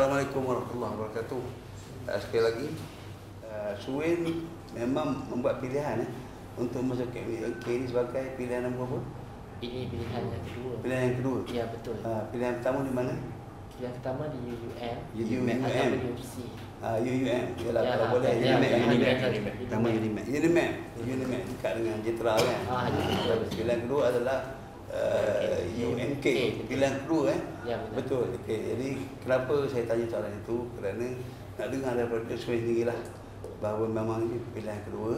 Assalamualaikum warahmatullahi wabarakatuh. Sekali lagi, Suin memang membuat pilihan untuk masuk ke UMK ini sebagai pilihan nombor apa? Ini pilihan yang kedua. Pilihan yang kedua? Ya, betul. Pilihan pertama di mana? Pilihan pertama di UUM. UUM. Atau di UPC. UUM. Yalah, Ya, kalau boleh Unimed. Pertama Unimed dekat dengan Jitra kan. Pilihan kedua adalah UMK. Pilihan kedua Ya, betul. Okey. Jadi kenapa saya tanya soalan itu? Kerana nak dengar daripada Suin sendirilah bahawa memang ini pilihan kedua.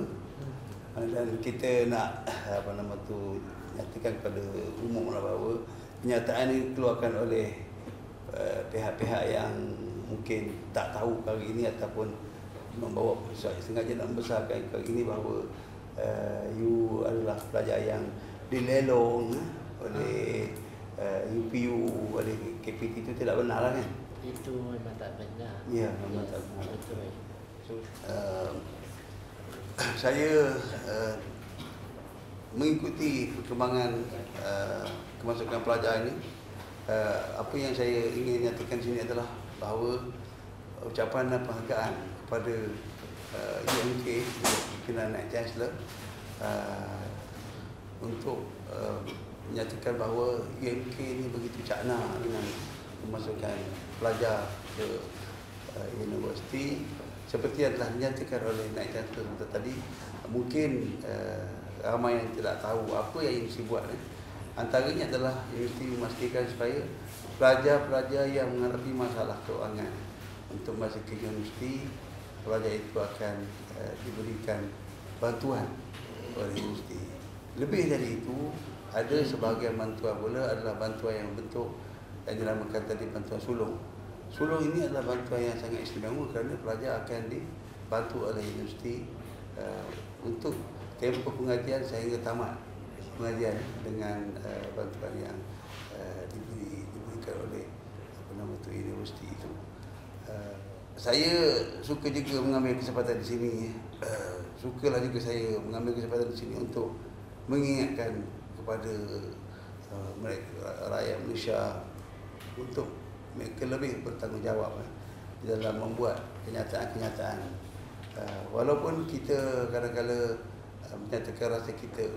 Dan kita nak nyatakan kepada umum bahawa kenyataan ini keluarkan oleh pihak-pihak yang mungkin tak tahu kali ini ataupun membawa sengaja nak membesarkan kali ini bahawa you adalah pelajar yang dilelong oleh UPU, oleh KPT. Itu tidak benar lah kan? Itu memang tak benar. Ya, memang tak benar. Betul. So, saya mengikuti perkembangan kemasukan pelajar ini. Apa yang saya ingin nyatakan sini adalah bahawa ucapan dan penghargaan kepada UMK, pimpinan Naib Chancellor, untuk menyatakan bahawa UMK ini begitu cakna dengan kemasukan pelajar ke universiti. Seperti yang telah dinyatakan oleh Naib Chancellor tadi, mungkin ramai yang tidak tahu apa yang universiti buat. Antaranya adalah universiti memastikan supaya pelajar-pelajar yang menghadapi masalah keuangan untuk masuk ke universiti, pelajar itu akan diberikan bantuan oleh universiti. Lebih dari itu, ada sebahagian bantuan pula adalah bantuan yang bentuk yang dinamakan tadi bantuan sulung. Sulung ini adalah bantuan yang sangat istimewa kerana pelajar akan dibantu oleh universiti untuk tempoh pengajian sehingga tamat pengajian dengan bantuan yang diberikan oleh universiti itu. Saya suka juga mengambil kesempatan di sini. Sukalah juga saya mengambil kesempatan di sini untuk mengingatkan kepada rakyat Malaysia untuk mereka lebih bertanggungjawab di dalam membuat kenyataan-kenyataan. Walaupun kita kadang-kadang menyatakan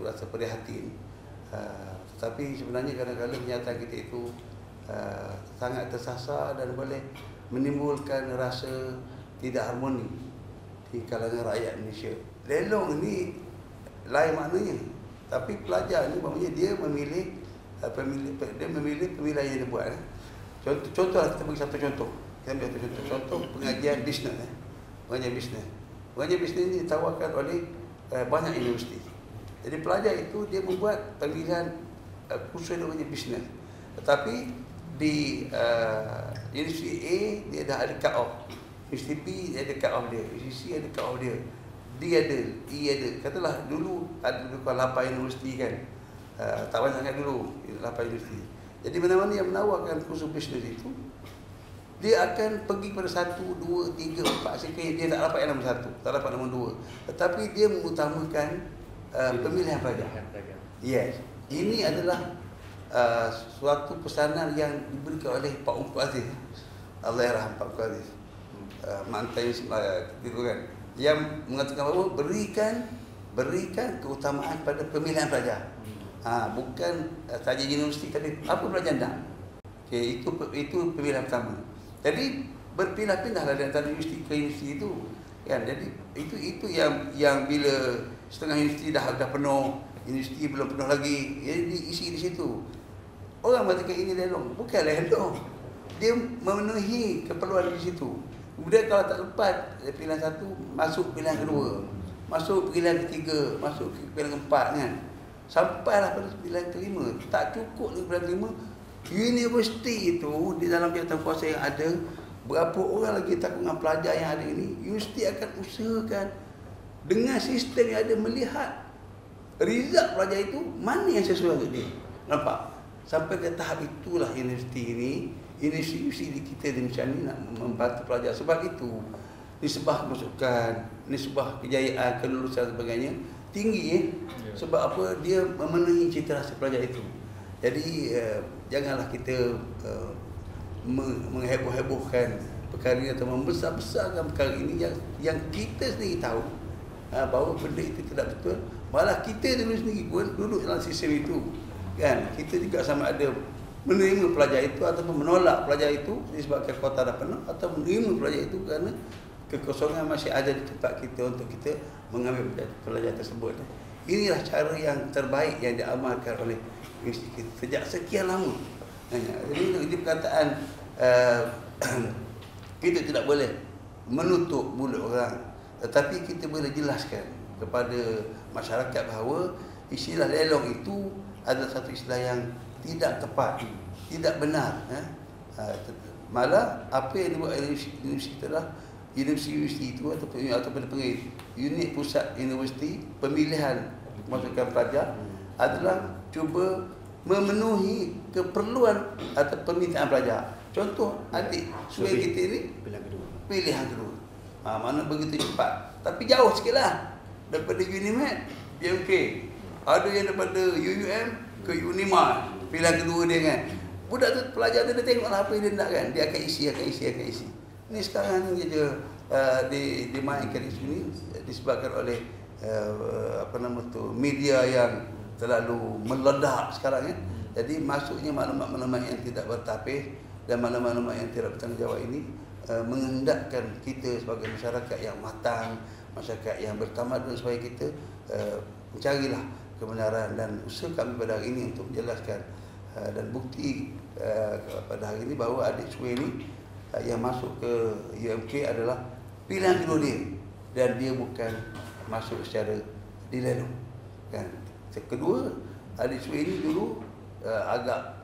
rasa prihatin, tetapi sebenarnya kadang-kadang kenyataan kita itu sangat tersasar dan boleh menimbulkan rasa tidak harmoni di kalangan rakyat Malaysia. Lelong ini lain maknanya, tapi pelajar ni maknanya dia memilih pemilihan yang dia buat. Contohlah, kita bagi satu contoh. Kita ambil satu contoh. Contoh pengajian bisnes. Pengajian bisnes. Pengajian bisnes ini ditawarkan oleh banyak universiti. Jadi pelajar itu dia membuat pemilihan kursus namanya bisnes. Tetapi di universiti A dia dah ada cut off. Universiti B dia ada cut off dia. Universiti C ada cut off dia. D ada, E ada. Katalah dulu ada 8 universiti kan. Tak banyak sangat dulu 8 universiti. Jadi mana-mana yang menawarkan kursus bisnes itu, dia akan pergi pada 1, 2, 3, 4. Sekiranya dia tak dapat yang nombor 1, tak dapat nombor 2. Tetapi dia mengutamakan pemilihan pelajar. Yes. Ini adalah suatu pesanan yang diberikan oleh Pak Ungku Aziz. Allahyarham Pak Ungku Aziz. Mantan gitu kan. Yang mengatakan bahawa berikan keutamaan pada pemilihan pelajar. Bukan saja universiti tadi, apa pelajar nak. Okay, itu pemilihan pertama. Jadi berpindah-pindahlah dari antara universiti ke universiti itu. Kan? Jadi itu yang bila setengah universiti dah penuh, universiti belum penuh lagi, jadi diisi di situ. Orang mengatakan ini lelong, bukan lelong. Dia memenuhi keperluan di situ. Kemudian kalau tak lepas pilihan satu, masuk pilihan kedua, masuk pilihan ketiga, masuk pilihan keempat kan. Sampailah pada pilihan kelima. Tak cukup dengan pilihan kelima, universiti itu di dalam jawatankuasa yang ada, berapa orang lagi takut dengan pelajar yang ada ini, universiti akan usahakan dengan sistem yang ada melihat result pelajar itu mana yang sesuai untuk dia. Nampak? Sampai ke tahap itulah universiti ini, universiti kita di Malaysia ni nak membantu pelajar. Sebab itu nisbah masukan, nisbah kejayaan, kelulusan dan sebagainya tinggi Sebab apa? Dia memenuhi cita rasa pelajar itu. Jadi janganlah kita mengheboh-hebohkan perkara atau membesar-besarkan perkara ini yang kita sendiri tahu bahawa benda itu tidak betul. Malah kita sendiri pun duduk dalam sistem itu, kan? Kita juga sama ada menerima pelajar itu ataupun menolak pelajar itu disebabkan kuota dah penuh, atau menerima pelajar itu kerana kekosongan masih ada di tempat kita untuk kita mengambil pelajar tersebut. Inilah cara yang terbaik yang diamalkan oleh universiti kita sejak sekian lama. Jadi perkataan kita tidak boleh menutup mulut orang, tetapi kita boleh jelaskan kepada masyarakat bahawa istilah lelong itu adalah satu istilah yang tidak tepat, tidak benar. Malah apa yang dibuat oleh universiti adalah universiti itu ataupun unit pusat universiti pemilihan masukkan pelajar adalah cuba memenuhi keperluan atau permintaan pelajar. Contoh, adik suai kita ini pilihan kedua. Mana begitu cepat, tapi jauh sikitlah daripada Unimed, PMK. Ada yang daripada UUM ke Unima, pilihan kedua dia kan. Budak tu, pelajar tu dia tengoklah apa yang dia nak kan, dia akan isi. Ni sekarang ni je dimainkan di sini disebabkan oleh media yang terlalu meledak sekarang kan. Jadi masuknya maklumat-maklumat yang tidak bertapis dan maklumat-maklumat yang tidak bertanggungjawab ini menghendakkan kita sebagai masyarakat yang matang, masyarakat yang bertamadun supaya kita mencarilah kebenaran, dan usaha kami pada hari ini untuk menjelaskan dan bukti pada hari ini bahawa adik Suai ini yang masuk ke UMK adalah pilihan kedua dia, dan dia bukan masuk secara dilelong kan. Kedua, adik Suai ini dulu agak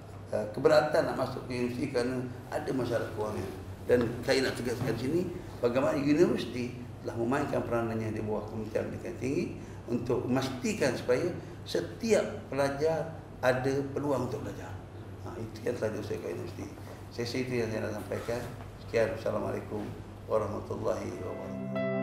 keberatan nak masuk ke universiti kerana ada masalah kewangan. Dan saya nak tegaskan sini bagaimana universiti telah memainkan peranannya di bawah Kementerian Pendidikan Tinggi untuk memastikan supaya setiap pelajar ada peluang untuk belajar. Itu yang telah diusahakan universiti. Itu yang saya nak sampaikan. Sekian. Assalamualaikum warahmatullahi wabarakatuh.